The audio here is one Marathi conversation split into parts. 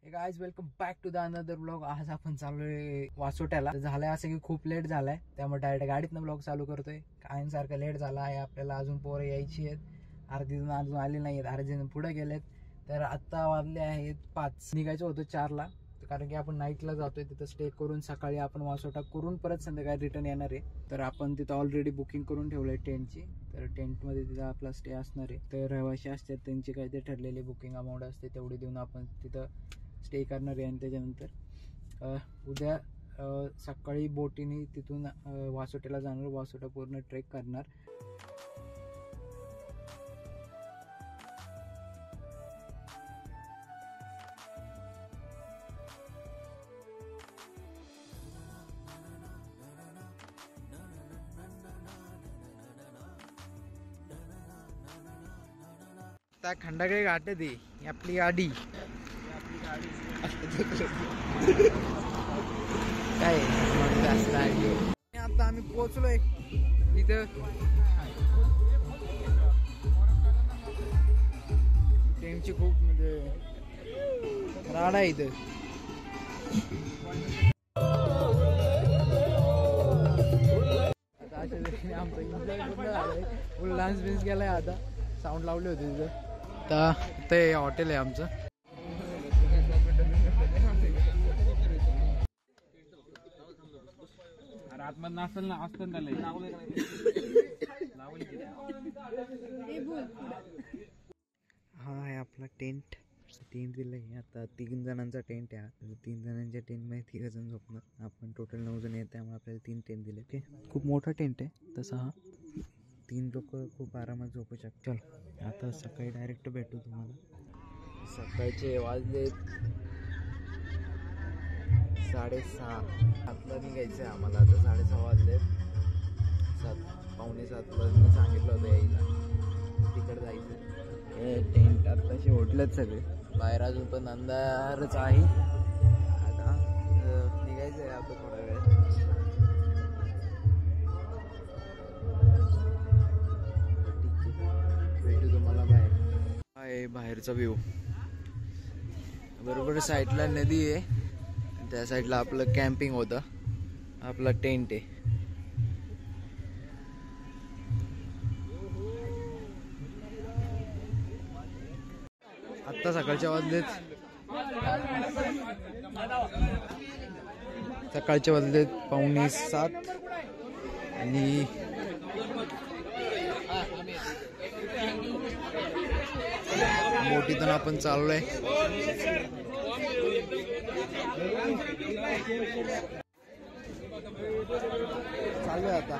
Guys welcome back to the another blog. आज आपण चाललोय वासोट्याला। झालंय असं की खूप लेट झालाय, त्यामुळे डायरेक्ट गाडीतनं ब्लॉग चालू करतोय। कायमसारखं लेट झाला आहे आपल्याला, अजून पोरं यायची आहेत, अर्धी जण अजून आली नाहीत, अर्धी जण पुढे गेलेत। तर आता वाजले आहेत 5, निघायचं होतं 4ला, कारण की आपण नाईटला जातोय, तिथं स्टे करून सकाळी आपण वासोटा करून परत संध्याकाळी रिटर्न येणार आहे। तर आपण तिथं ऑलरेडी बुकिंग करून ठेवलंय टेंटची, तर टेंटमध्ये तिथं आपला स्टे असणार आहे। तर रहिवाशी असतात त्यांची काहीतरी ठरलेली बुकिंग अमाऊंट असते, तेवढी देऊन आपण तिथं स्टे करणार आहे। आणि त्याच्यानंतर उद्या सकाळी बोटीने तिथून वासोट्याला जाणार, वासोटा पूर्ण ट्रेक करणार। आता खंडागळे घाट ती आपली गाडी काय आता आम्ही पोहोचलोय इथं। ट्रेनची खूप म्हणजे राडा आहे इथं। आता अशा तऱ्हेने आमचं एन्जॉय पूर्ण झालंय, फुल डान्स बिन्स केलाय। आता साऊंड लावले होते तिथं। आता ते हॉटेल आहे आमचं। आतमध्ये नसेल ना, असतं हा आहे आपला टेंट दिलाय। आता 3 जणांचा टेंट आहे, 3 जणांच्या टेंटमध्ये 3 जण झोपणार। आपण टोटल 9 जण आहेत, त्यामुळे आपल्याला 3 टेंट दिले। ओके, खूप मोठा टेंट आहे तसा हा, 3 लोक खूप आरामात झोपू शकतात। चल आता सकाळी डायरेक्ट भेटू तुम्हाला। सकाळचे वाजले 6:30, आतला निघायचं आहे आम्हाला। आता 6:30 वाजले, 7:45ला मी सांगितलं होतं यायला, तिकडे जायचं। टेंट आत्ताशी उठलेत सगळे, बाहेर अजून पण अंधारच आहे। आता निघायचं आहे आता थोडा वेळ। भेटू तुम्हाला बाहेर। आहे बाहेरचा व्ह्यू, बरोबर साईडला नदी आहे, त्या साईडला आपलं कॅम्पिंग होतं, आपला टेंट आहे। आत्ता सकाळच्या वाजलेत 6:45 आणि बोटीतून आपण चाललोय। चालू आहे आता।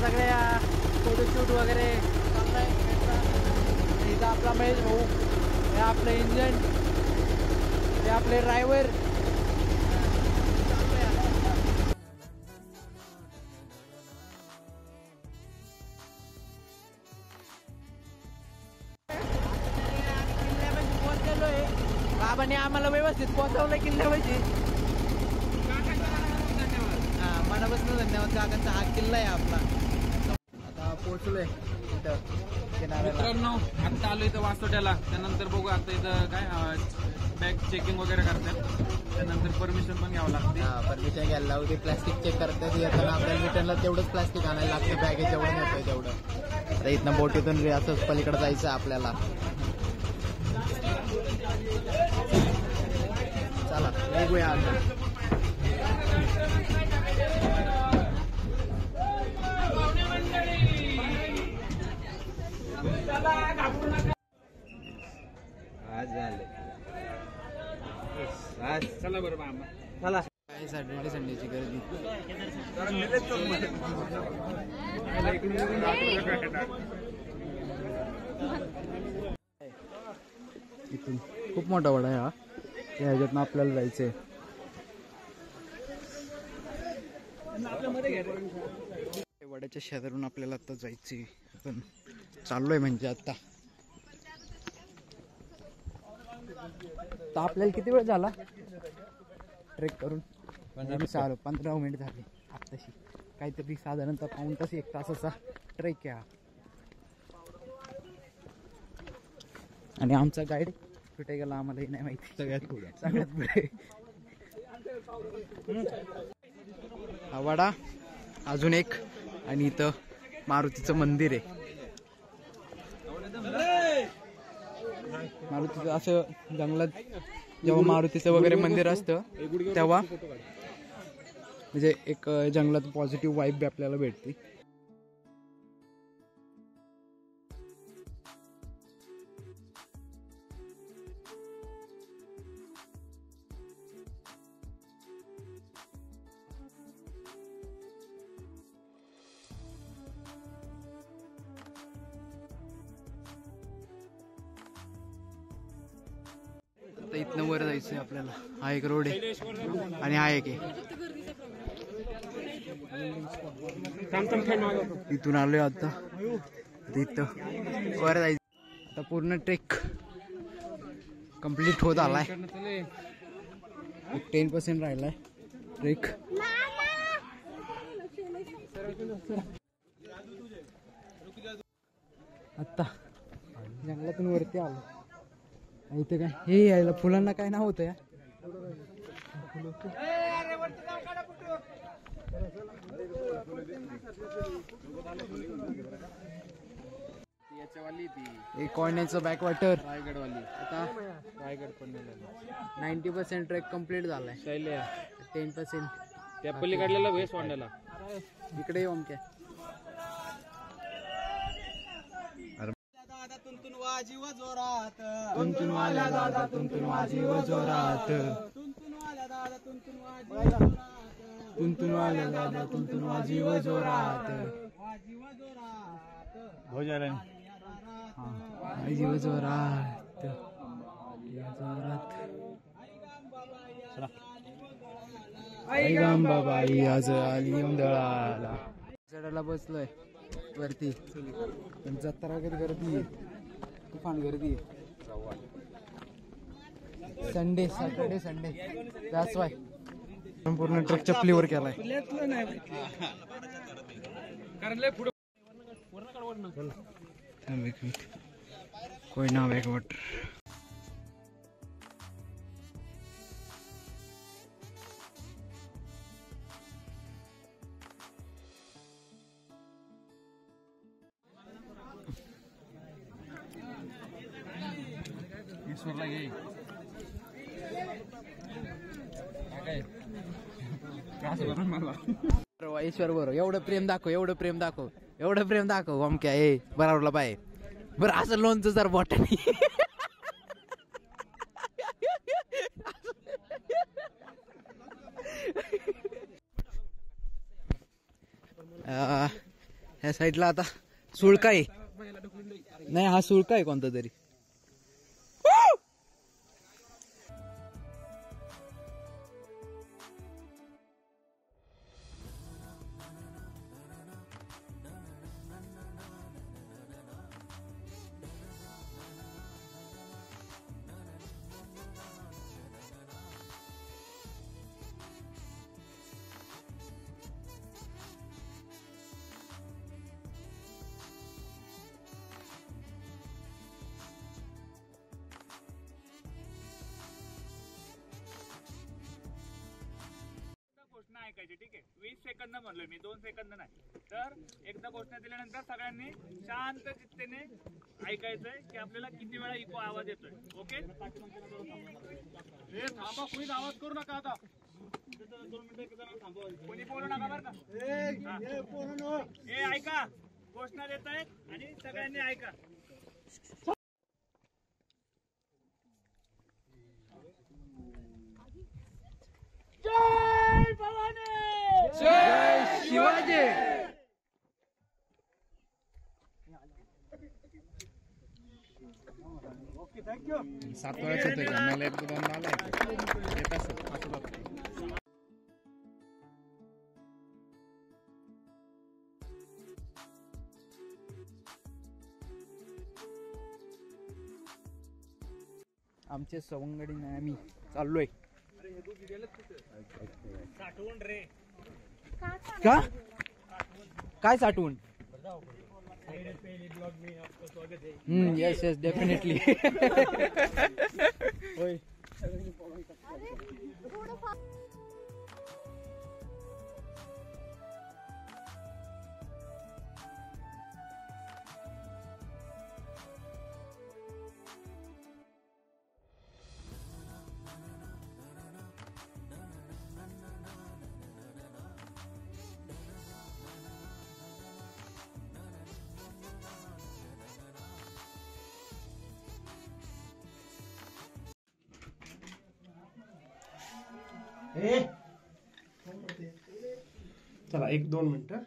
सगळे फोटोशूट वगैरे चाललंय। इथं आपला महेश भाऊ, हे आपलं इंजन, हे आपले ड्रायव्हर। किल्ल्यापाशी पोहोचलेलोय, बाबांनी आम्हाला व्यवस्थित पोहोचवलंय किल्ल्यापाशी। मनापासून धन्यवाद काकांचा, हा किल्ला आहे आपला। आता पोहोचलोय इथं किनाऱ्याला। मित्रांनो आता आलो इथं वासोट्याला, त्यानंतर बघू आता इथं काय बॅग चेकिंग वगैरे करतात, त्यानंतर परमिशन पण घ्यावं लागते। परमिशन घ्यायला लावते, प्लास्टिक चेक करतात, येताना आपल्याला रिटर्नला तेवढंच प्लास्टिक आणायला लागते, बॅगेज जेवढं येतोय तेवढं। आता इथनं बोटीतून असंच पलीकडे जायचं आपल्याला। चला निघूया आता। आज झाले, चला बरं मामा, चला। काय सॅटर्डे संडेची गर्दी। इथून खूप मोठा वडा आहे हा. त्या ह्याच्यातनं आपल्याला जायचंय. वड्याच्या शेजारून आपल्याला आता जायचंय. आपण चाललोय म्हणजे आता आपल्याला किती वेळ झाला ट्रेक करून? 15 मिनिट झाले आत्ताशी. काहीतरी साधारणतः पाऊण तास 1 तासाचा ट्रेक आहे. आणि आमचा गाईड कुठे गेला आम्हालाही नाही माहिती. सगळ्यात पुढे हा वडा, अजून एक, आणि इथं मारुतीचं मंदिर आहे. मारुतीचं असं जंगलात जेव्हा मारुतीचं वगैरे मंदिर असतं तेव्हा म्हणजे एक जंगलात पॉझिटिव्ह वाईब आपल्याला भेटते. आता इथनं वर जायचंय आपल्याला. हा एक रोड आहे आणि हा एक आहे. इथून आलोय आता. इथं वर जायचं. आता पूर्ण ट्रेक कंप्लीट होत आलाय. 10% राहिलाय ट्रेक. आता जंगलातून वरती आलो. इथे काय हे यायला फुलांना काय नाव होतं या? कोयनेचं बॅकवॉटर रायगडवाली. आता रायगड पण 90% ट्रेक कम्प्लीट झालाय. 10% त्या पलीकडल्याला वेस वाढलेला इकडे येऊन काय तुंतुन वाजीव जोरात, तुंतुन वाल्या दादा तुंतुन वाजीव जोरात, तुंतुन वाल्या दादा तुंतुन वाजीव जोरात, तुंतुन वाल्या दादा तुंतुन वाजीव जोरात, वाजीव जोरात, भोजाला वाजीव जोरात, जोरात. आई गांबाबाई आज आली उंदळाला. चढायला बसलोय वरती. पण जत्रा वगैरे गर्दी आहे, तुफान गर्दी आहे. Sunday, Saturday, Sunday, that's why. संपूर्ण ट्रेक चपलीवर केलाय. कोयना बॅकवॉटर. ईश्वर बरोबर एवढं प्रेम दाखव, एवढं प्रेम दाखव, एवढं प्रेम दाखव. अमक्या ए बराबरला पाय बरं असं लोणचं जर बोटाने. ह्या साईडला आता सुळका आहे. नाही हा सुळका आहे कोणता तरी. घोषणा ऐकायची. ठीक आहे, 20 सेकंद म्हणलोय मी, 2 सेकंद नाही. तर एकदा घोषणा दिल्यानंतर सगळ्यांनी शांत चित्तेने ऐकायचंय की आपल्याला किती वेळा इको आवाज येतोय. ओके, थांबा, कुणीच आवाज करू नका. आता 2 मिनिटं थांबवा, कोणी बोलू नका बरं का. हे ऐका, घोषणा देत आहेत आणि सगळ्यांनी ऐका. जय भवानी, जय शिवाजी. 7 वेळाच होतोय का? मला एक दोनदा आलाय येत असेल. आमचे सवंगडी नाही आम्ही चाललोय. का काय साठवून? Yes yes definitely. होय चला 1-2 मिनिटं.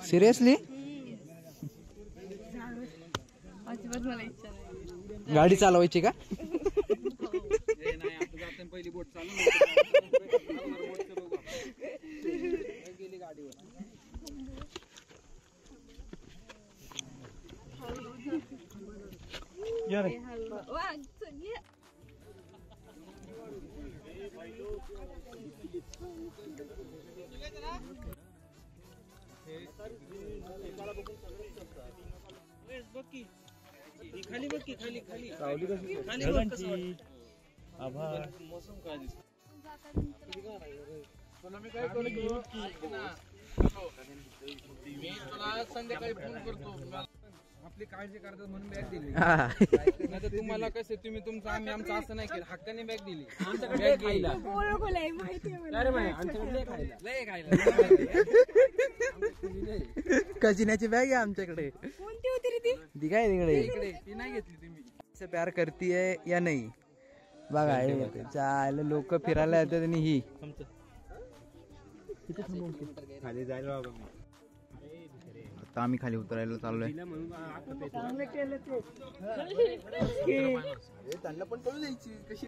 सिरियसली अजिबात मला इच्छा नाही. गाडी चालवायची का? पहिली बोट चालू गेली गाडीवर. खाली बघ की खाली खाली आभार. मी तुला संध्याकाळी फोन करतो. आपली काळजी करतात म्हणून बॅग दिली. नाही तर तुम्हाला कसे तुम्ही तुमचं आम्ही आमचं असं नाही केलं. हक्काने बॅग दिली. आमच्याकडे खायला खजिन्याची बॅग आहे आमच्याकडे. कोणती होती रे ती? ती काय तिकडे इकडे ती नाही घेतली तुम्ही. से प्यार करतीये या नाही बघा. चाल लोक फिरायला येतात आणि ही खाली जायला बाबा. आता आम्ही खाली उतरायला चाललोय. त्यांना पण कळू द्यायची कशी.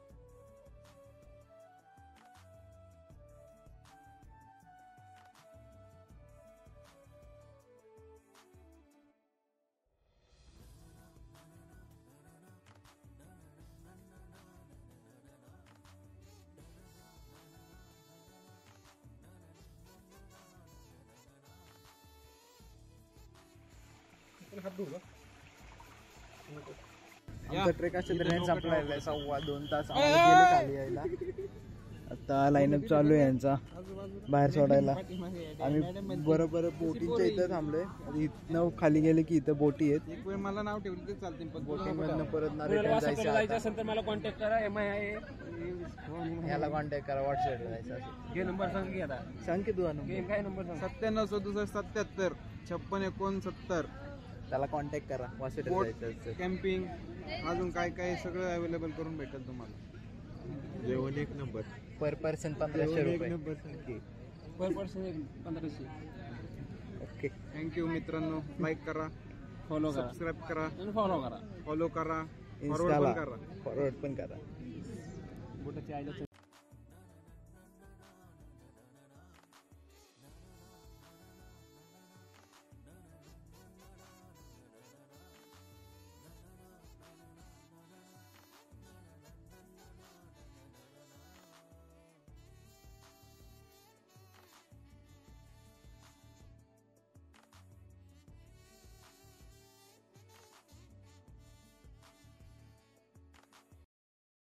आमचा ट्रेक अशा तऱ्हेने संपलाय. 1.25-2 तास आम्ही गेले खाली यायला. आता लाईनअप चालू आहे यांचा बाहेर सोडायला. आम्ही बरोबर बोटीच्या इथं थांबलोय. इथनं खाली गेले की इथं बोटी आहेत. एक वेळ मला नाव ठेवलं तर चालते. पण बोटीमधनं परत ना रिटर्न जायचं असेल तर मला कॉन्टॅक्ट करा. याला कॉन्टॅक्ट करा. व्हॉट्सअपला जायचं असेल. घे नंबर सांग की आता. सांग की तुझा नंबर. काय नंबर सांग. 97-67-77-56-69. त्याला कॉन्टॅक्ट करा. व्हॉट्सअपला बोट, जायचं असेल. कॅम्पिंग अजून काय काय सगळं अवेलेबल करून भेटेल तुम्हाला. जेवण 1 नंबर. पर पर्सन 1500 रुपये. पर पर्सन 1500. ओके. थँक्यू मित्रांनो. लाईक करा, फॉलो करा, सबस्क्राईब करा, फॉलो करा. फॉलो करा, फॉरवर्ड इन्स्टाला पण करा. फॉरवर्ड पण करा. बोटाची आयला